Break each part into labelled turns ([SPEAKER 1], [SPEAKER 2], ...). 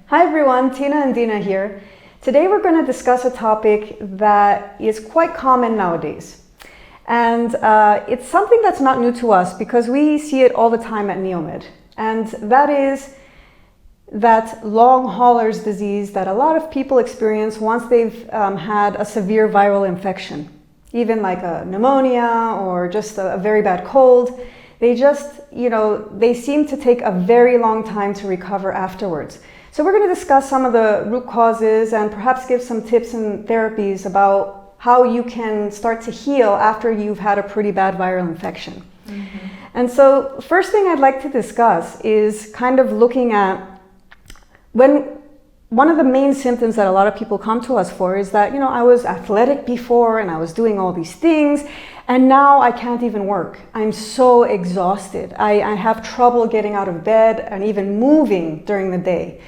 [SPEAKER 1] Hi everyone, Tina and Dina here. Today we're going to discuss a topic that is quite common nowadays. And it's something that's not new to us because we see it all the time at Neomed. And that is that long haulers disease that a lot of people experience once they've had a severe viral infection. Even like a pneumonia or just a very bad cold. They just, they seem to take a very long time to recover afterwards. So we're going to discuss some of the root causes and perhaps give some tips and therapies about how you can start to heal after you've had a pretty bad viral infection. Mm-hmm. And so first thing I'd like to discuss is kind of looking at one of the main symptoms that a lot of people come to us for is that, I was athletic before and I was doing all these things and now I can't even work. I'm so exhausted. I have trouble getting out of bed and even moving during the day.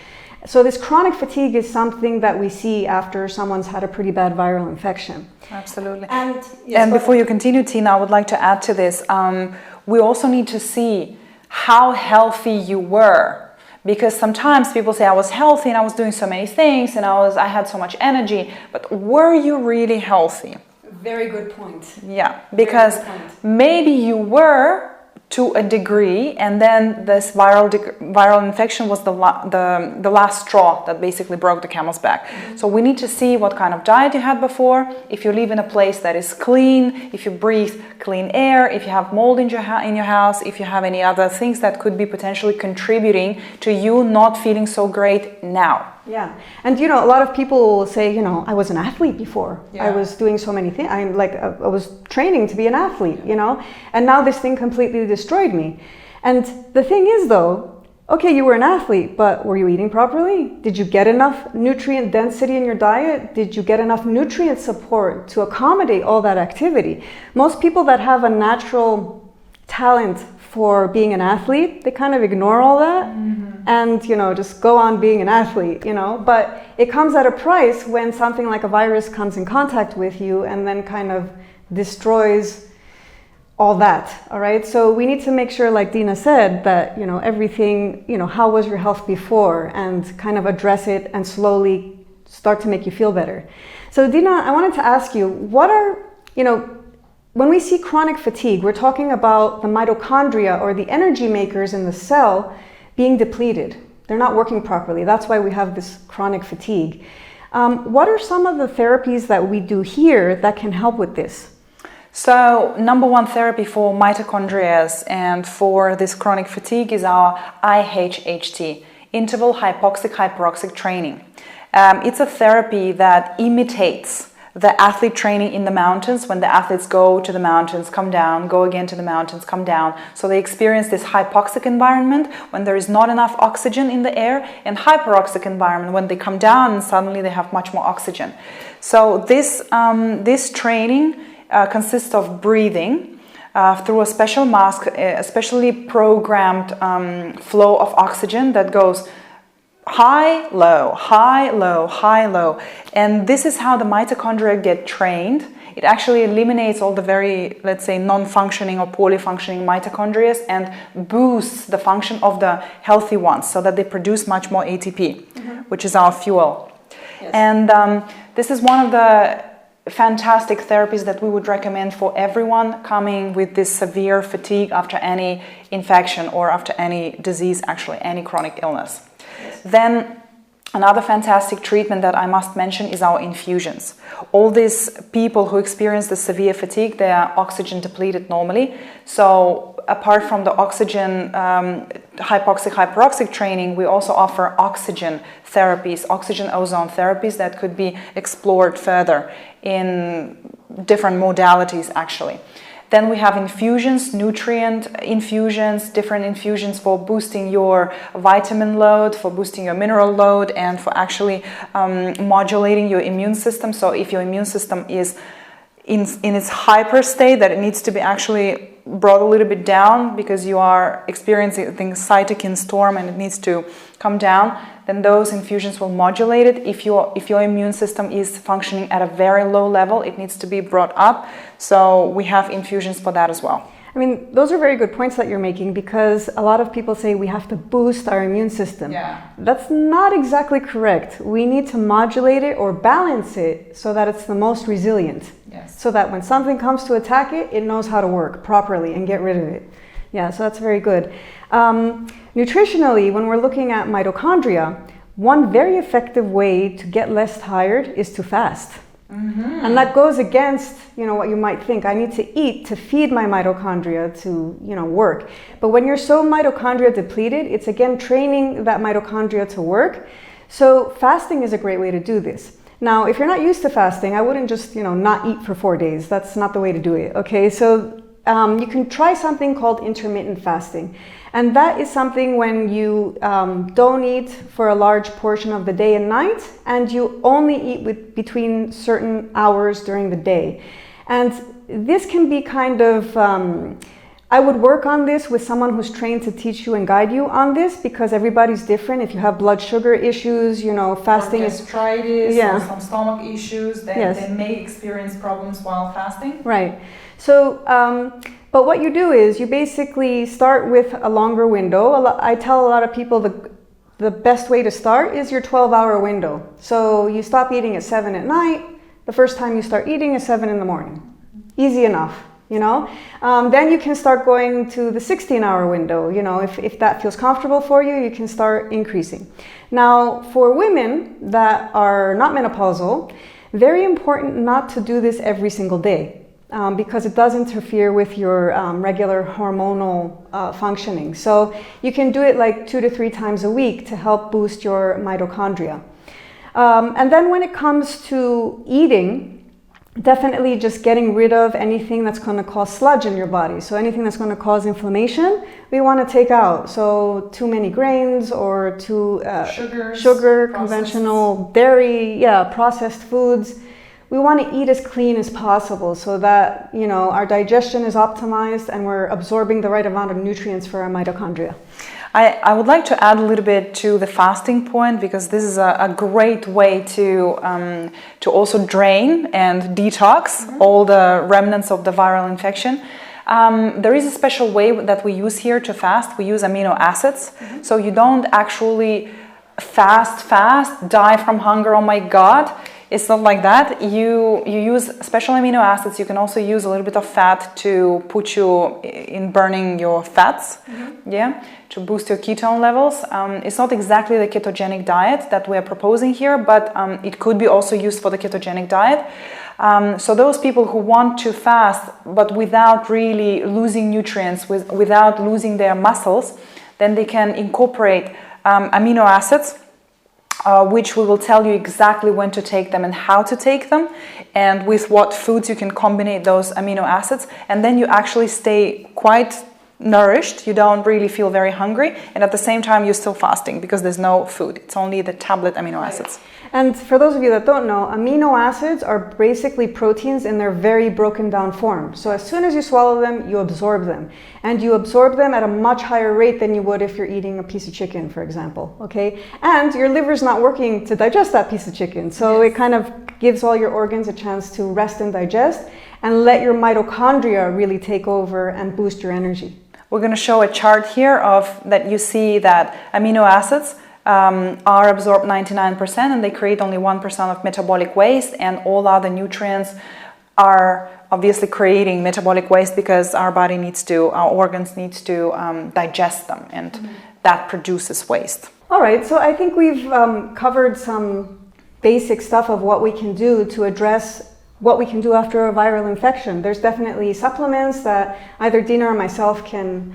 [SPEAKER 1] So this chronic fatigue is something that we see after someone's had a pretty bad viral infection.
[SPEAKER 2] Absolutely.
[SPEAKER 1] And
[SPEAKER 2] before you continue, Tina, I would like to add to this. We also need to see how healthy you were. Because sometimes people say I was healthy and I was doing so many things and I had so much energy, but were you really healthy?
[SPEAKER 1] Very good point.
[SPEAKER 2] Yeah, because maybe you were to a degree, and then this viral infection was the last straw that basically broke the camel's back. Mm-hmm. So we need to see what kind of diet you had before, if you live in a place that is clean, if you breathe clean air, if you have mold in your house, if you have any other things that could be potentially contributing to you not feeling so great now.
[SPEAKER 1] Yeah, and a lot of people will say, I was an athlete before. Yeah. I was doing so many things. I was training to be an athlete, and now this thing completely destroyed me. And the thing is, though, okay, you were an athlete, but were you eating properly? Did you get enough nutrient density in your diet? Did you get enough nutrient support to accommodate all that activity? Most people that have a natural talent for being an athlete, they kind of ignore all that. Mm-hmm. And, just go on being an athlete, but it comes at a price when something like a virus comes in contact with you and then kind of destroys all that, all right? So we need to make sure, like Dina said, that, everything, how was your health before, and kind of address it and slowly start to make you feel better. So Dina, I wanted to ask you, what are, when we see chronic fatigue, we're talking about the mitochondria or the energy makers in the cell being depleted. They're not working properly. That's why we have this chronic fatigue. What are some of the therapies that we do here that can help with this?
[SPEAKER 2] So, number one therapy for mitochondria and for this chronic fatigue is our IHHT, interval hypoxic-hyperoxic training. It's a therapy that imitates the athlete training in the mountains, when the athletes go to the mountains, come down, go again to the mountains, come down. So they experience this hypoxic environment when there is not enough oxygen in the air, and hyperoxic environment when they come down and suddenly they have much more oxygen. So this training consists of breathing through a special mask, a specially programmed flow of oxygen that goes high, low, high, low, high, low. And this is how the mitochondria get trained. It actually eliminates all the very, let's say, non-functioning or poorly functioning mitochondria and boosts the function of the healthy ones so that they produce much more ATP, mm-hmm. which is our fuel. Yes. And this is one of the fantastic therapies that we would recommend for everyone coming with this severe fatigue after any infection or after any disease, actually any chronic illness. Yes. Then another fantastic treatment that I must mention is our infusions. All these people who experience the severe fatigue, they are oxygen depleted normally. So apart from the oxygen hypoxic-hyperoxic training, we also offer oxygen therapies, oxygen ozone therapies that could be explored further in different modalities actually. Then we have infusions, nutrient infusions, different infusions for boosting your vitamin load, for boosting your mineral load, and for actually modulating your immune system. So if your immune system is in its hyper state, that it needs to be actually brought a little bit down because you are experiencing cytokine storm and it needs to come down, then those infusions will modulate it. If your immune system is functioning at a very low level, it needs to be brought up. So we have infusions for that as well.
[SPEAKER 1] I mean, those are very good points that you're making, because a lot of people say we have to boost our immune system.
[SPEAKER 2] Yeah.
[SPEAKER 1] That's not exactly correct. We need to modulate it or balance it so that it's the most resilient.
[SPEAKER 2] Yes.
[SPEAKER 1] So that when something comes to attack it, it knows how to work properly and get rid of it. Yeah, so that's very good. Nutritionally, when we're looking at mitochondria, one very effective way to get less tired is to fast. Mm-hmm. And that goes against, what you might think. I need to eat to feed my mitochondria to, work. But when you're so mitochondria depleted, it's again training that mitochondria to work. So fasting is a great way to do this. Now, if you're not used to fasting, I wouldn't just, not eat for 4 days. That's not the way to do it. Okay, so you can try something called intermittent fasting. And that is something when you don't eat for a large portion of the day and night, and you only eat between certain hours during the day. And this can be kind of, I would work on this with someone who's trained to teach you and guide you on this, because everybody's different. If you have blood sugar issues, fasting
[SPEAKER 2] or gastritis,
[SPEAKER 1] is...
[SPEAKER 2] or some stomach issues, then they may experience problems while fasting.
[SPEAKER 1] Right. So, but what you do is you basically start with a longer window. I tell a lot of people the best way to start is your 12-hour window. So you stop eating at 7 at night. The first time you start eating is 7 in the morning. Easy enough, Then you can start going to the 16-hour window. If that feels comfortable for you, you can start increasing. Now, for women that are not menopausal, very important not to do this every single day. Because it does interfere with your regular hormonal functioning. So you can do it like 2 to 3 times a week to help boost your mitochondria. And then when it comes to eating, definitely just getting rid of anything that's going to cause sludge in your body. So anything that's going to cause inflammation, we want to take out. So too many grains or too sugar, conventional dairy, processed foods. We want to eat as clean as possible so that, our digestion is optimized and we're absorbing the right amount of nutrients for our mitochondria.
[SPEAKER 2] I would like to add a little bit to the fasting point, because this is a great way to also drain and detox all the remnants of the viral infection. There is a special way that we use here to fast. We use amino acids. Mm-hmm. So you don't actually fast, die from hunger, oh my God. It's not like that. You use special amino acids. You can also use a little bit of fat to put you in burning your fats, to boost your ketone levels. It's not exactly the ketogenic diet that we are proposing here, but it could be also used for the ketogenic diet. So those people who want to fast, but without really losing nutrients, without losing their muscles, then they can incorporate amino acids, which we will tell you exactly when to take them and how to take them, and with what foods you can combine those amino acids, and then you actually stay quite nourished. You don't really feel very hungry, and at the same time you're still fasting because there's no food. It's only the tablet amino acids.
[SPEAKER 1] And for those of you that don't know, amino acids are basically proteins in their very broken down form. So as soon as you swallow them, you absorb them. And you absorb them at a much higher rate than you would if you're eating a piece of chicken, for example. Okay? And your liver's not working to digest that piece of chicken. So it kind of gives all your organs a chance to rest and digest, and let your mitochondria really take over and boost your energy.
[SPEAKER 2] We're going to show a chart here of that you see that amino acids are absorbed 99%, and they create only 1% of metabolic waste, and all other nutrients are obviously creating metabolic waste because our organs needs to digest them, and that produces waste.
[SPEAKER 1] All right, so I think we've covered some basic stuff of what we can do to address what we can do after a viral infection. There's definitely supplements that either Dina or myself can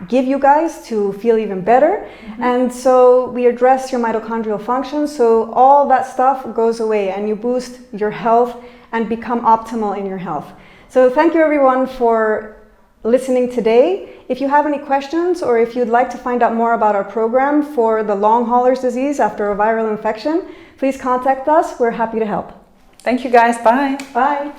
[SPEAKER 1] give you guys to feel even better. And so we address your mitochondrial function, so all that stuff goes away and you boost your health and become optimal in your health. So thank you everyone for listening today. If you have any questions, or if you'd like to find out more about our program for the long haulers disease after a viral infection, please contact us. We're happy to help.
[SPEAKER 2] Thank you guys. Bye.
[SPEAKER 1] Bye.